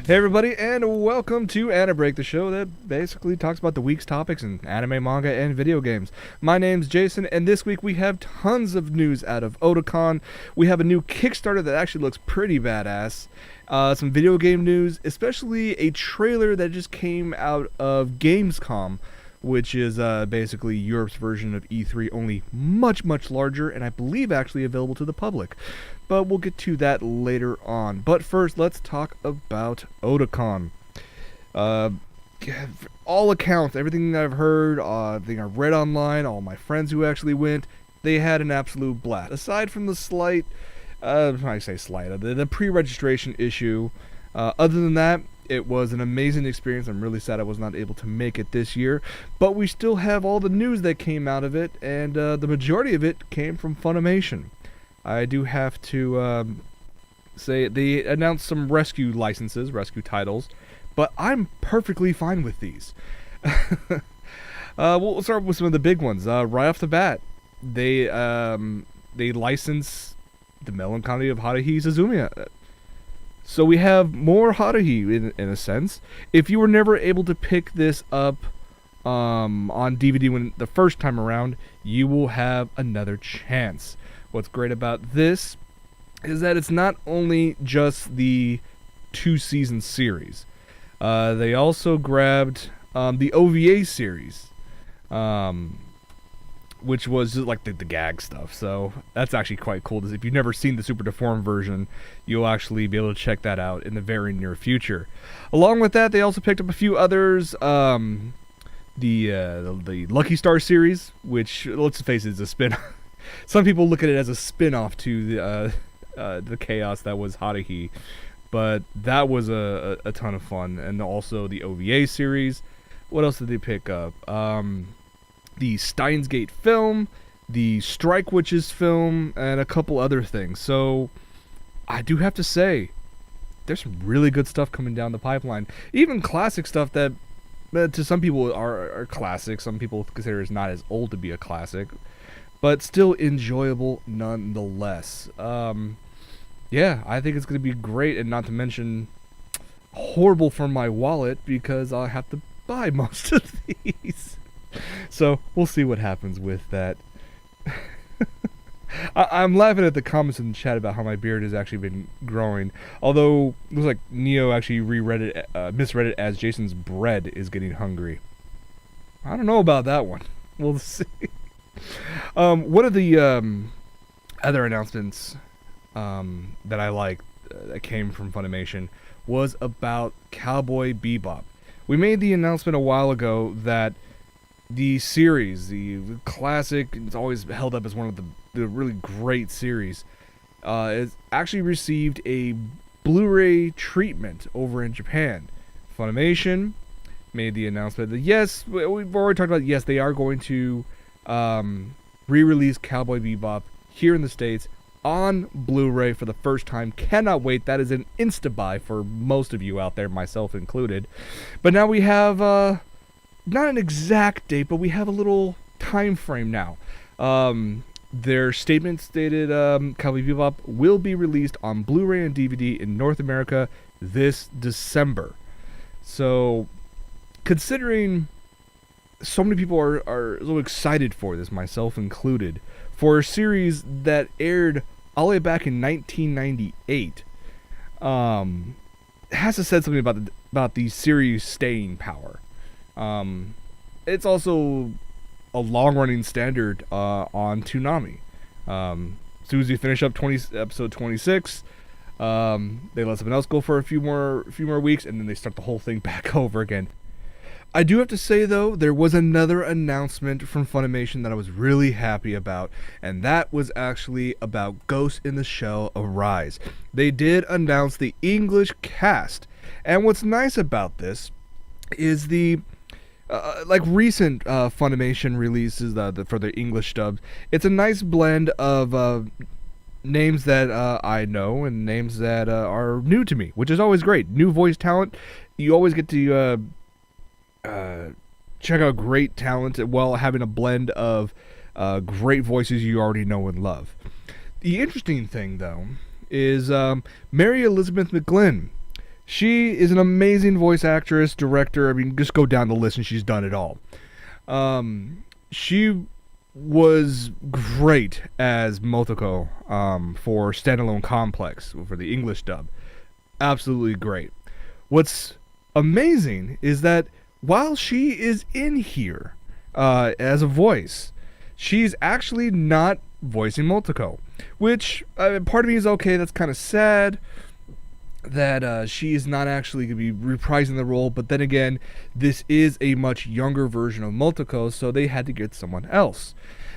Hey everybody, and welcome to AniBreak, the show that basically talks about the week's topics in anime, manga, and video games. My name's Jason, and this week we have tons of news out of Otakon. We have a new Kickstarter that actually looks pretty badass. Some video game news, especially a trailer that just came out of Gamescom, which is basically Europe's version of E3, only much, much larger, and I believe actually available to the public. But we'll get to that later on. But first, let's talk about Otakon. All accounts, everything that I've heard, everything I've read online, all my friends who actually went, they had an absolute blast. Aside from the slight, the pre-registration issue, other than that, it was an amazing experience. I'm really sad I was not able to make it this year, but we still have all the news that came out of it, and the majority of it came from Funimation. I do have to say they announced some rescue titles, but I'm perfectly fine with these. We'll start with some of the big ones. Right off the bat, they license the Melancholy of Haruhi Suzumiya. So we have more Haruhi in a sense. If you were never able to pick this up on DVD when the first time around, you will have another chance. What's great about this is that it's not only just the 2-season series. They also grabbed the OVA series, which was just like the gag stuff. So that's actually quite cool. If you've never seen the Super Deformed version, you'll actually be able to check that out in the very near future. Along with that, they also picked up a few others. The Lucky Star series, which, let's face it, is a spin-off. Some people look at it as a spin-off to the chaos that was Haruhi, but that was a ton of fun. And also the OVA series. What else did they pick up? The Steins Gate film, the Strike Witches film, and a couple other things. So I do have to say, there's some really good stuff coming down the pipeline. Even classic stuff that to some people are classic. Some people consider it's not as old to be a classic, but still enjoyable nonetheless. Yeah, I think it's going to be great, and not to mention horrible for my wallet because I'll have to buy most of these. So we'll see what happens with that. I'm laughing at the comments in the chat about how my beard has actually been growing. Although it looks like Neo actually misread it as Jason's bread is getting hungry. I don't know about that one. We'll see. One of the other announcements that I liked that came from Funimation was about Cowboy Bebop. We made the announcement a while ago that the series, the classic, it's always held up as one of the really great series, has actually received a Blu-ray treatment over in Japan. Funimation made the announcement that yes, we've already talked about, yes, they are going to re-release Cowboy Bebop here in the States on Blu-ray for the first time. Cannot wait. That is an insta-buy for most of you out there, myself included. But now we have not an exact date, but we have a little time frame now. Their statement stated Cowboy Bebop will be released on Blu-ray and DVD in North America this December. So, considering so many people are so excited for this, myself included, for a series that aired all the way back in 1998, it has to say something about the series' staying power. It's also a long-running standard on Toonami. As soon as we finish up episode 26, they let someone else go for a few more weeks, and then they start the whole thing back over again. I do have to say, though, there was another announcement from Funimation that I was really happy about, and that was actually about Ghost in the Shell Arise. They did announce the English cast, and what's nice about this is the recent Funimation releases for their English dubs. It's a nice blend of names that I know and names that are new to me, which is always great. New voice talent. You always get to check out great talent while having a blend of great voices you already know and love. The interesting thing, though, is Mary Elizabeth McGlynn. She is an amazing voice actress, director. I mean, just go down the list and she's done it all. She was great as Motoko for Standalone Complex for the English dub. Absolutely great. What's amazing is that while she is in here as a voice, she's actually not voicing Motoko, which part of me is okay. That's kind of sad that she is not actually going to be reprising the role, but then again, this is a much younger version of Motoko, so they had to get someone else.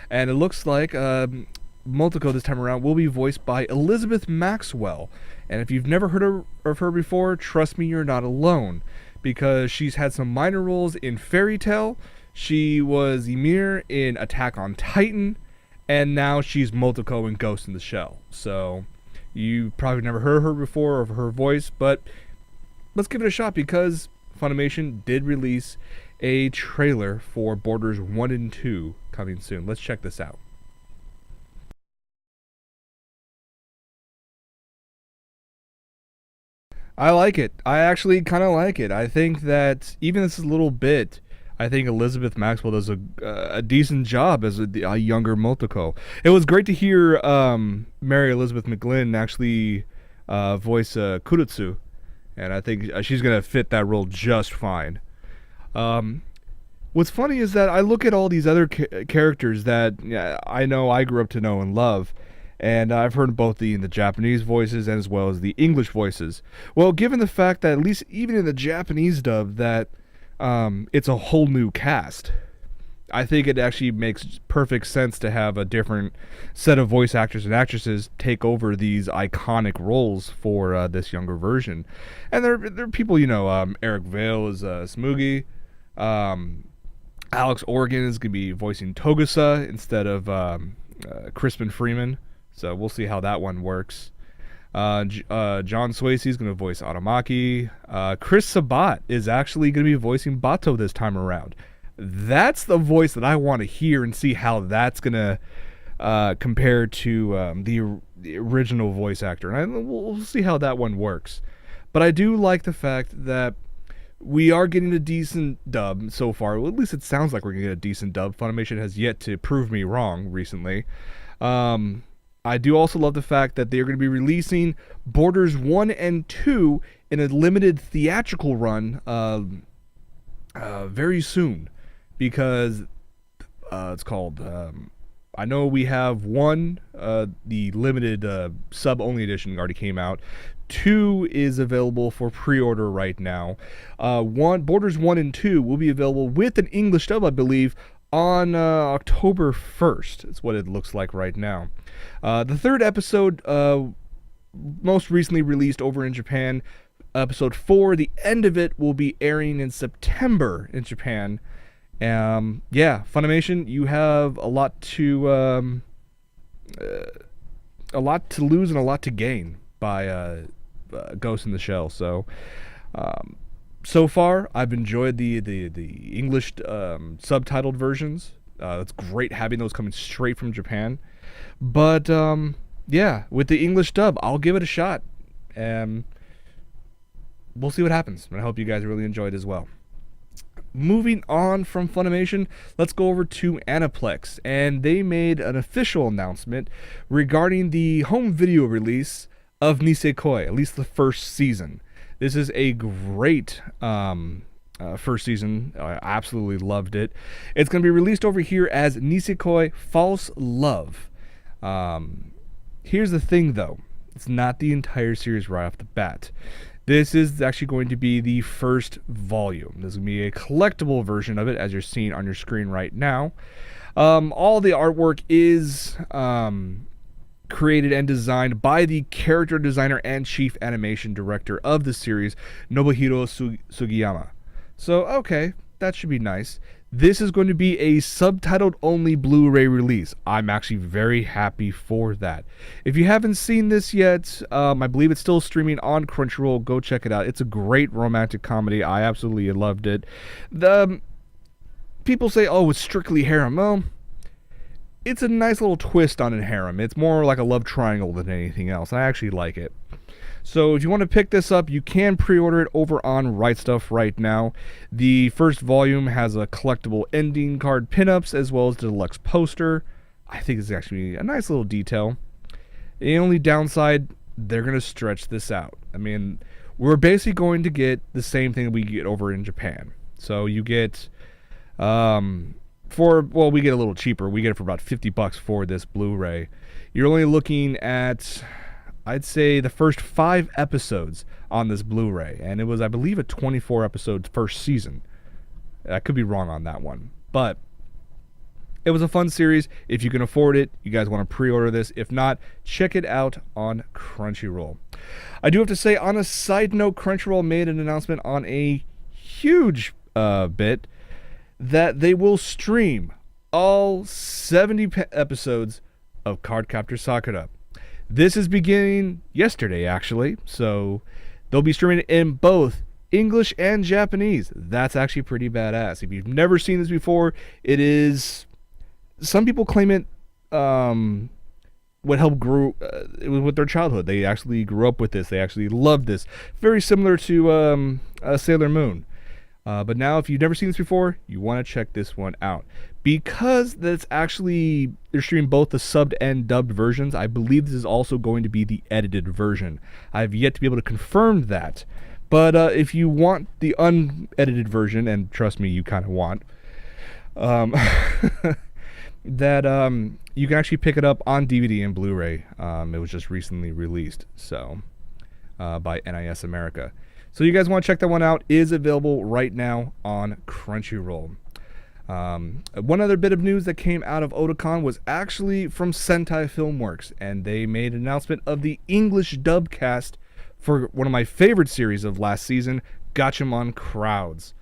And it looks like Motoko this time around will be voiced by Elizabeth Maxwell. And if you've never heard of her before, trust me, you're not alone, because she's had some minor roles in Fairy Tail. She was Ymir in Attack on Titan, and now she's Motoko in Ghost in the Shell. So you probably never heard her before or her voice, but let's give it a shot because Funimation did release a trailer for Borders 1 and 2 coming soon. Let's check this out. I like it. I actually kind of like it. I think that even this little bit, I think Elizabeth Maxwell does a decent job as a younger Motoko. It was great to hear Mary Elizabeth McGlynn actually voice Kurutsu, and I think she's going to fit that role just fine. What's funny is that I look at all these other characters that I know I grew up to know and love, and I've heard both in the Japanese voices as well as the English voices. Well, given the fact that at least even in the Japanese dub that it's a whole new cast, I think it actually makes perfect sense to have a different set of voice actors and actresses take over these iconic roles for this younger version. And there are people, Eric Vale is Smoogie. Alex Organ is going to be voicing Togusa instead of Crispin Freeman. So we'll see how that one works. John Swasey is going to voice Aramaki. Chris Sabat is actually going to be voicing Bato this time around. That's the voice that I want to hear and see how that's going to compare to the original voice actor. And we'll see how that one works. But I do like the fact that we are getting a decent dub so far. Well, at least it sounds like we're going to get a decent dub. Funimation has yet to prove me wrong recently. I do also love the fact that they're going to be releasing Borders 1 and 2 in a limited theatrical run very soon. Because it's called... I know we have 1, the limited sub-only edition already came out. 2 is available for pre-order right now. Borders 1 and 2 will be available with an English dub, I believe, on October 1st. That's what it looks like right now. The third episode, most recently released over in Japan, episode 4, the end of it will be airing in September in Japan. Funimation, you have a lot to lose and a lot to gain by Ghost in the Shell. So, so far, I've enjoyed the English subtitled versions. It's great having those coming straight from Japan. But with the English dub, I'll give it a shot. We'll see what happens. And I hope you guys really enjoy it as well. Moving on from Funimation, let's go over to Aniplex, and they made an official announcement regarding the home video release of Nisekoi, at least the first season. This is a great first season. I absolutely loved it. It's going to be released over here as Nisekoi False Love. Here's the thing, though. It's not the entire series right off the bat. This is actually going to be the first volume. This is going to be a collectible version of it, as you're seeing on your screen right now. All the artwork is created and designed by the character designer and chief animation director of the series, Nobuhiro Sugiyama. So, okay, that should be nice. This is going to be a subtitled only Blu-ray release. I'm actually very happy for that. If you haven't seen this yet, I believe it's still streaming on Crunchyroll. Go check it out. It's a great romantic comedy. I absolutely loved it. People say, oh, it's strictly harem. Well, it's a nice little twist on a harem. It's more like a love triangle than anything else. I actually like it. So if you want to pick this up, you can pre-order it over on Right Stuff right now. The first volume has a collectible ending card pinups as well as the deluxe poster. I think it's actually a nice little detail. The only downside, they're going to stretch this out. I mean, we're basically going to get the same thing we get over in Japan. So you get, we get a little cheaper. We get it for about $50 for this Blu-ray. You're only looking at, I'd say, the first 5 episodes on this Blu-ray. And it was, I believe, a 24 episode first season. I could be wrong on that one. But it was a fun series. If you can afford it, you guys want to pre-order this. If not, check it out on Crunchyroll. I do have to say, on a side note, Crunchyroll made an announcement on a huge bit that they will stream all 70 episodes of Cardcaptor Sakura. This is beginning yesterday, actually. So they'll be streaming it in both English and Japanese. That's actually pretty badass. If you've never seen this before, it is... Some people claim it what helped grow with their childhood. They actually grew up with this. They actually loved this. Very similar to Sailor Moon. But now, if you've never seen this before, you want to check this one out. Because that's actually, they're streaming both the subbed and dubbed versions, I believe this is also going to be the edited version. I've yet to be able to confirm that. But if you want the unedited version, and trust me, you kind of want, that you can actually pick it up on DVD and Blu-ray. It was just recently released, so by NIS America. So you guys want to check that one out. It is available right now on Crunchyroll. One other bit of news that came out of Otakon was actually from Sentai Filmworks, and they made an announcement of the English dub cast for one of my favorite series of last season, Gatchaman Crowds.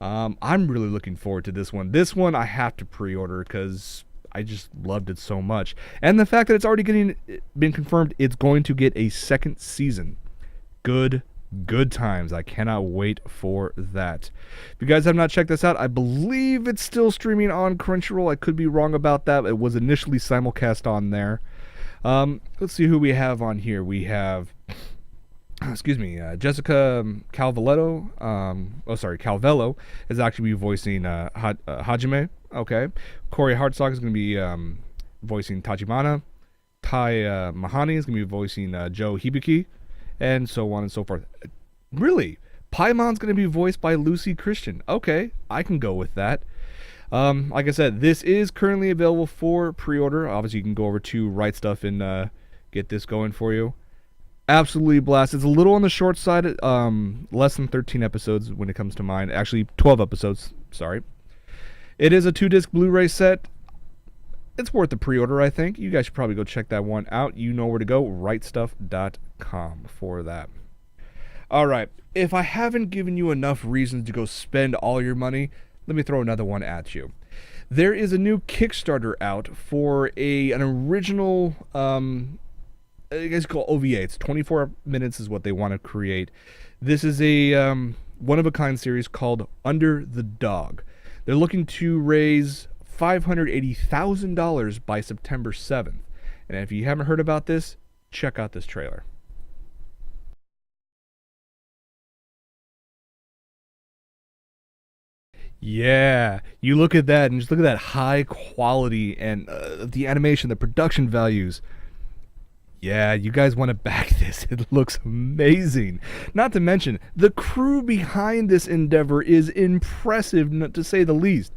I'm really looking forward to this one. This one I have to pre-order because I just loved it so much. And the fact that it's already been confirmed it's going to get a second season. Good times. I cannot wait for that. If you guys have not checked this out, I believe it's still streaming on Crunchyroll. I could be wrong about that. It was initially simulcast on there. Let's see who we have on here. We have... Jessica Calvello. Calvello is actually voicing Hajime. Okay. Corey Hartsock is going to be voicing Tachibana. Tai Mahani is going to be voicing Joe Hibiki, and so on and so forth. Really? Paimon's going to be voiced by Lucy Christian. Okay, I can go with that. Like I said, this is currently available for pre-order. Obviously, you can go over to Right Stuff and get this going for you. Absolutely blast. It's a little on the short side, less than 13 episodes when it comes to mine. Actually, 12 episodes, sorry. It is a 2-disc Blu-ray set. It's worth the pre-order, I think. You guys should probably go check that one out. You know where to go, rightstuff.com for that. Alright, if I haven't given you enough reasons to go spend all your money, let me throw another one at you. There is a new Kickstarter out for an original... I guess called OVA. It's 24 minutes is what they want to create. This is a one-of-a-kind series called Under the Dog. They're looking to raise $580,000 by September 7th. And if you haven't heard about this, check out this trailer. Yeah, you look at that and just look at that high quality and the animation, the production values. Yeah, you guys want to back this. It looks amazing. Not to mention, the crew behind this endeavor is impressive, to say the least.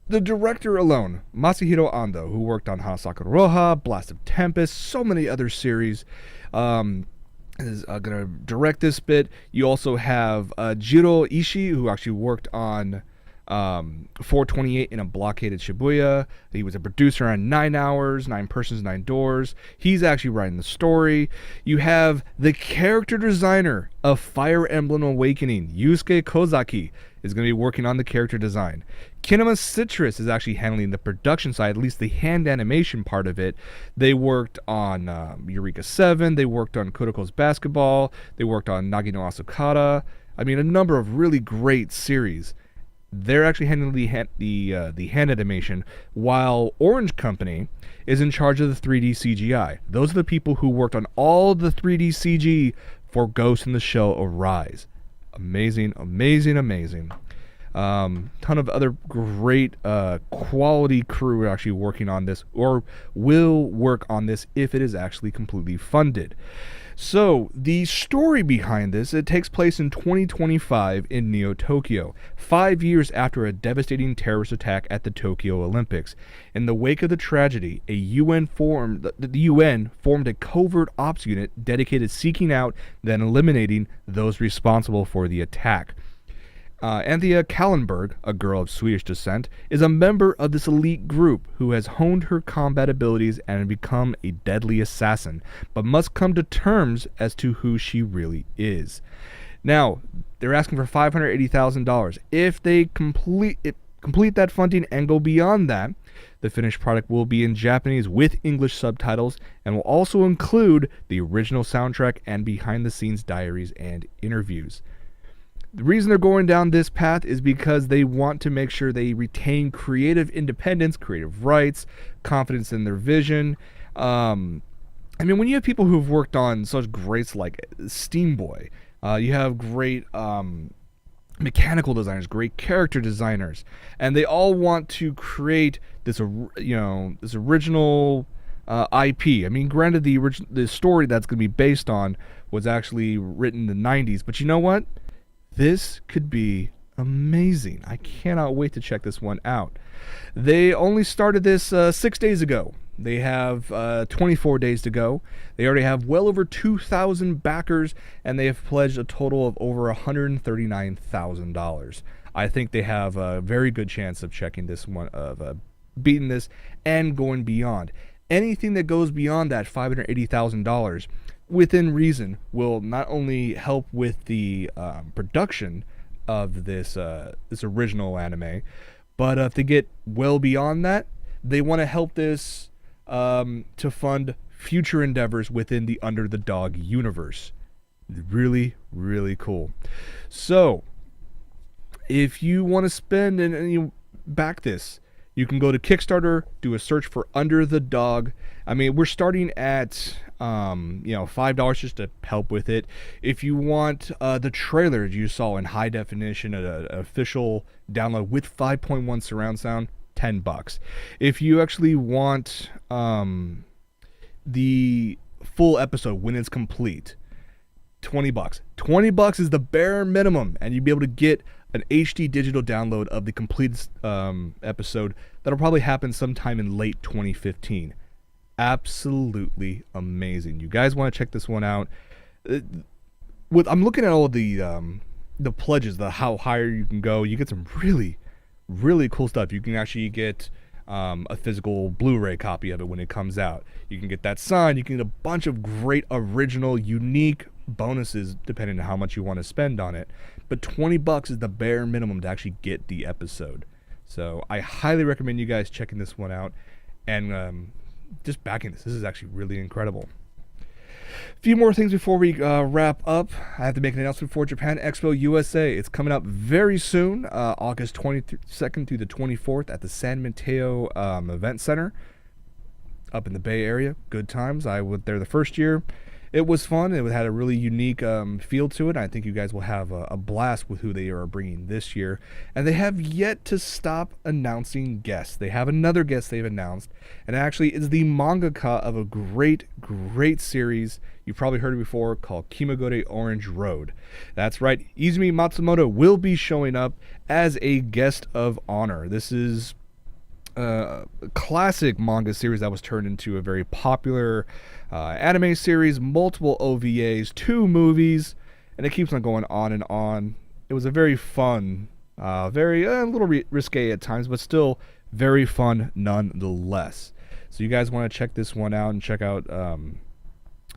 The director alone, Masahiro Ando, who worked on Hanasaka Roha, Blast of Tempest, so many other series, is going to direct this bit. You also have Jiro Ishii, who actually worked on 428 in a Blockaded Shibuya. He was a producer on 9 Hours, 9 Persons, 9 Doors. He's actually writing the story. You have the character designer of Fire Emblem Awakening, Yusuke Kozaki, is going to be working on the character design. Kinema Citrus is actually handling the production side, at least the hand animation part of it. They worked on Eureka 7. They worked on Kuroko's Basketball. They worked on Nagi no Asukara. I mean, a number of really great series. They're actually handling the hand animation, while Orange Company is in charge of the 3D CGI. Those are the people who worked on all the 3D CG for Ghost in the Shell Arise. Amazing, amazing, amazing. Ton of other great quality crew are actually working on this, or will work on this if it is actually completely funded. So the story behind this, it takes place in 2025 in Neo Tokyo, 5 years after a devastating terrorist attack at the Tokyo Olympics. In the wake of the tragedy, the UN formed a covert ops unit dedicated to seeking out, then eliminating those responsible for the attack. Anthea Kallenberg, a girl of Swedish descent, is a member of this elite group who has honed her combat abilities and become a deadly assassin, but must come to terms as to who she really is. Now, they're asking for $580,000. If they complete that funding and go beyond that, the finished product will be in Japanese with English subtitles and will also include the original soundtrack and behind-the-scenes diaries and interviews. The reason they're going down this path is because they want to make sure they retain creative independence, creative rights, confidence in their vision. I mean, when you have people who've worked on such greats like Steam Boy, you have great mechanical designers, great character designers, and they all want to create this, this original IP. I mean, granted, the story that's going to be based on was actually written in the 90s, but you know what? This could be amazing. I cannot wait to check this one out. They only started this 6 days ago. They have 24 days to go. They already have well over 2,000 backers, and they have pledged a total of over $139,000. I think they have a very good chance of checking this one, of beating this and going beyond. Anything that goes beyond that $580,000 within reason will not only help with the production of this original anime, but if they get well beyond that, they want to help this to fund future endeavors within the Under the Dog universe. Really, really cool. So, if you want to spend and you back this, you can go to Kickstarter, do a search for Under the Dog. I mean, we're starting at $5 just to help with it. If you want the trailer you saw in high definition, an official download with 5.1 surround sound, $10. If you actually want the full episode when it's complete, $20. $20 is the bare minimum, and you'll be able to get an HD digital download of the complete episode. That'll probably happen sometime in late 2015. Absolutely amazing. You guys want to check this one out. I'm looking at all of the pledges, how higher you can go. You get some really, really cool stuff. You can actually get a physical Blu-ray copy of it when it comes out. You can get that signed. You can get a bunch of great, original, unique bonuses depending on how much you want to spend on it. But $20 is the bare minimum to actually get the episode. So I highly recommend you guys checking this one out and just backing this. This is actually really incredible. A few more things before we wrap up. I have to make an announcement for Japan Expo USA. It's coming up very soon, August 22nd through the 24th at the San Mateo Event Center up in the Bay Area. Good times. I went there the first year. It was fun. It had a really unique feel to it. I think you guys will have a blast with who they are bringing this year. And they have yet to stop announcing guests. They have another guest they've announced, and actually is the mangaka of a great, great series you've probably heard of before called Kimagure Orange Road. That's right. Izumi Matsumoto will be showing up as a guest of honor. This is a classic manga series that was turned into a very popular anime series, multiple OVAs, 2 movies, and it keeps on going on and on. It was a very fun, very a little risque at times, but still very fun nonetheless. So you guys want to check this one out and check out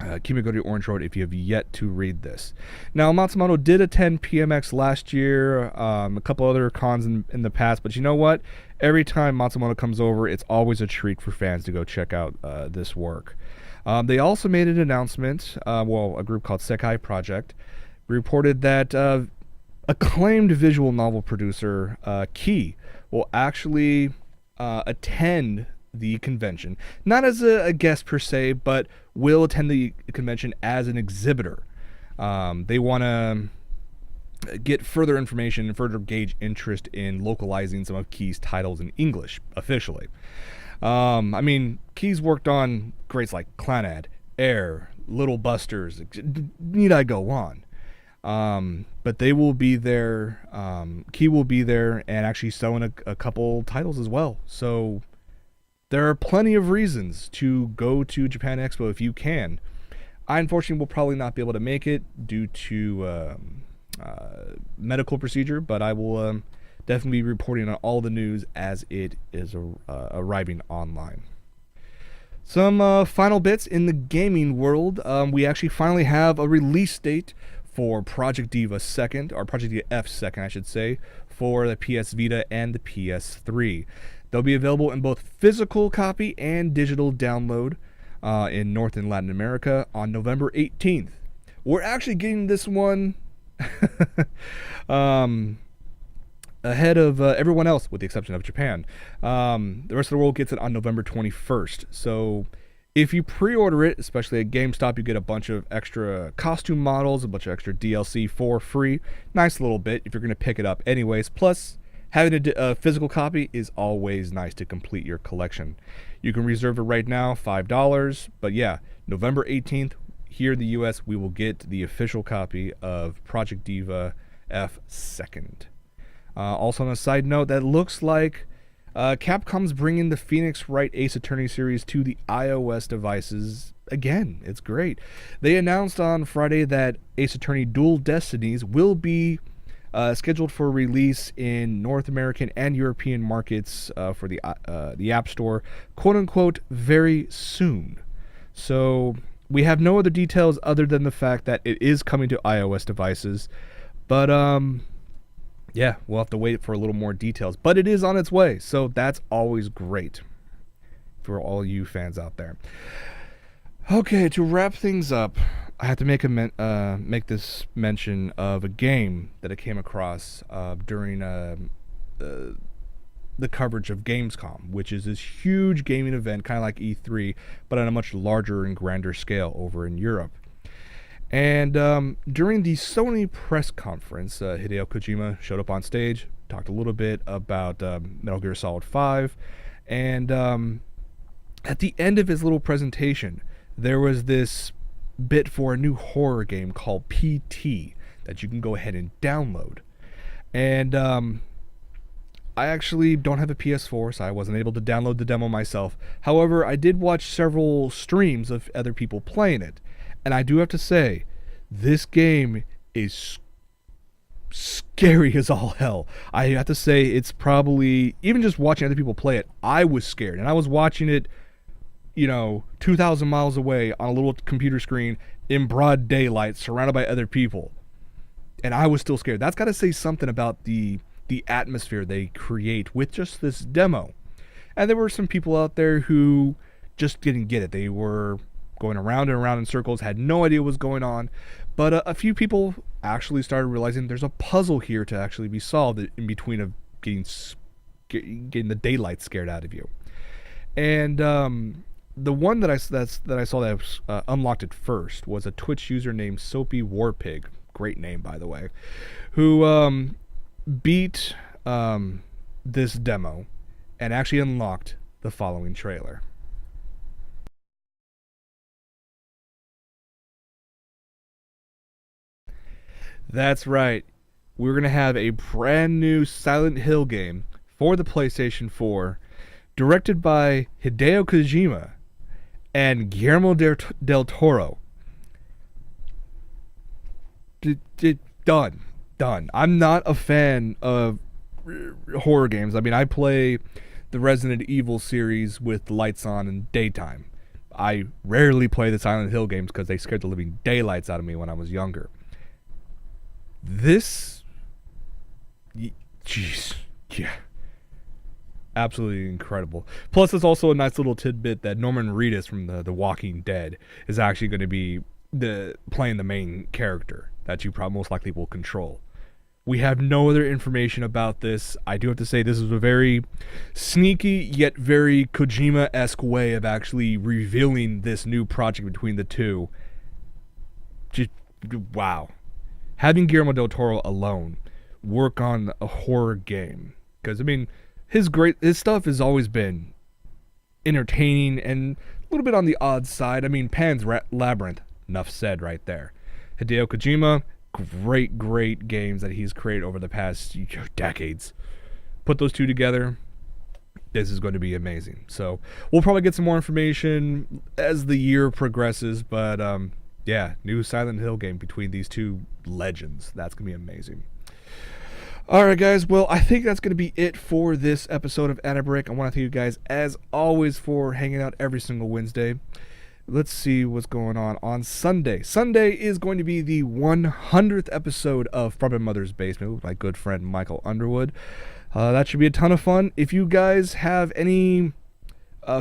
Kimagure Orange Road if you have yet to read this. Now, Matsumoto did attend PMX last year, a couple other cons in the past, but you know what? Every time Matsumoto comes over, it's always a treat for fans to go check out this work. They also made an announcement, a group called Sekai Project reported that acclaimed visual novel producer Key will actually attend the convention, not as a guest per se, but will attend the convention as an exhibitor. They want to get further information and further gauge interest in localizing some of Key's titles in English officially. I mean, Key's worked on greats like Clannad, Air, Little Busters. Need I go on? But they will be there. Key will be there and actually selling a couple titles as well. So there are plenty of reasons to go to Japan Expo if you can. I unfortunately will probably not be able to make it due to medical procedure, but I will definitely be reporting on all the news as it is arriving online. Some final bits in the gaming world. We actually finally have a release date for Project Diva 2nd, or Project Diva F 2nd, I should say, for the PS Vita and the PS3. They'll be available in both physical copy and digital download in North and Latin America on November 18th. We're actually getting this one ahead of everyone else, with the exception of Japan. The rest of the world gets it on November 21st. So if you pre-order it, especially at GameStop, you get a bunch of extra costume models, a bunch of extra DLC for free. Nice little bit if you're going to pick it up anyways. Plus, having a physical copy is always nice to complete your collection. You can reserve it right now, $5. But yeah, November 18th, here in the US, we will get the official copy of Project Diva F 2nd. Also on a side note, that looks like Capcom's bringing the Phoenix Wright Ace Attorney series to the iOS devices again. It's great. They announced on Friday that Ace Attorney Dual Destinies will be scheduled for release in North American and European markets for the App Store, quote unquote, very soon. So we have no other details other than the fact that it is coming to iOS devices. But yeah, we'll have to wait for a little more details. But it is on its way, so that's always great for all you fans out there. Okay, to wrap things up, I have to make this mention of a game that I came across during the coverage of Gamescom, which is this huge gaming event, kind of like E3, but on a much larger and grander scale over in Europe. And during the Sony press conference, Hideo Kojima showed up on stage, talked a little bit about Metal Gear Solid 5, and at the end of his little presentation, there was this bit for a new horror game called PT that you can go ahead and download. And I actually don't have a PS4, so I wasn't able to download the demo myself. However, I did watch several streams of other people playing it. And I do have to say, this game is scary as all hell. I have to say, it's probably, even just watching other people play it, I was scared. And I was watching it, 2,000 miles away on a little computer screen in broad daylight, surrounded by other people. And I was still scared. That's got to say something about the atmosphere they create with just this demo. And there were some people out there who just didn't get it. They were going around and around in circles, had no idea what was going on. But a few people actually started realizing there's a puzzle here to actually be solved in between of getting the daylight scared out of you. And the one that I saw that was, unlocked it first was a Twitch user named Soapy Warpig, great name by the way, who beat this demo and actually unlocked the following trailer. That's right. We're going to have a brand new Silent Hill game for the PlayStation 4, directed by Hideo Kojima and Guillermo del Toro. Done. I'm not a fan of horror games. I mean, I play the Resident Evil series with the lights on in daytime. I rarely play the Silent Hill games because they scared the living daylights out of me when I was younger. This, jeez, yeah, absolutely incredible. Plus, it's also a nice little tidbit that Norman Reedus from the Walking Dead is actually going to be playing the main character that you probably most likely will control. We have no other information about this. I do have to say this is a very sneaky yet very Kojima-esque way of actually revealing this new project between the two. Just wow. Having Guillermo del Toro alone work on a horror game, because I mean his stuff has always been entertaining and a little bit on the odd side. I mean, Pan's Labyrinth, enough said right there. Hideo Kojima, great games that he's created over the past decades. Put those two together, this is going to be amazing. So we'll probably get some more information as the year progresses, but yeah, new Silent Hill game between these two legends. That's going to be amazing. Alright guys, well I think that's going to be it for this episode of AniBreak. I want to thank you guys as always for hanging out every single Wednesday. Let's see what's going on Sunday. Sunday is going to be the 100th episode of From My Mother's Basement with my good friend Michael Underwood. That should be a ton of fun. If you guys have any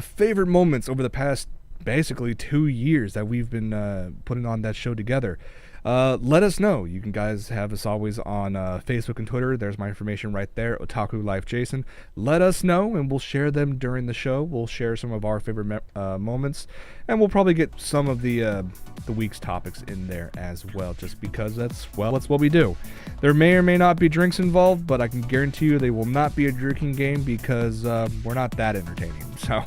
favorite moments over the past basically 2 years that we've been putting on that show together, let us know. You can guys have us always on Facebook and Twitter. There's my information right there, OtakuLife Jason. Let us know, and we'll share them during the show. We'll share some of our favorite moments, and we'll probably get some of the week's topics in there as well, just because that's what we do. There may or may not be drinks involved, but I can guarantee you they will not be a drinking game because we're not that entertaining. So,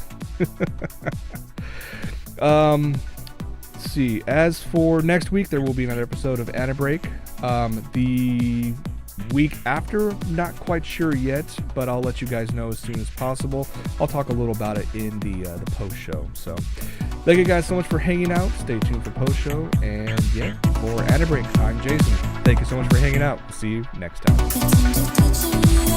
let's see. As for next week, there will be another episode of AniBreak. The week after, not quite sure yet, but I'll let you guys know as soon as possible. I'll talk a little about it in the post show. So, thank you guys so much for hanging out. Stay tuned for post show, and yeah, for AniBreak, I'm Jason. Thank you so much for hanging out. See you next time.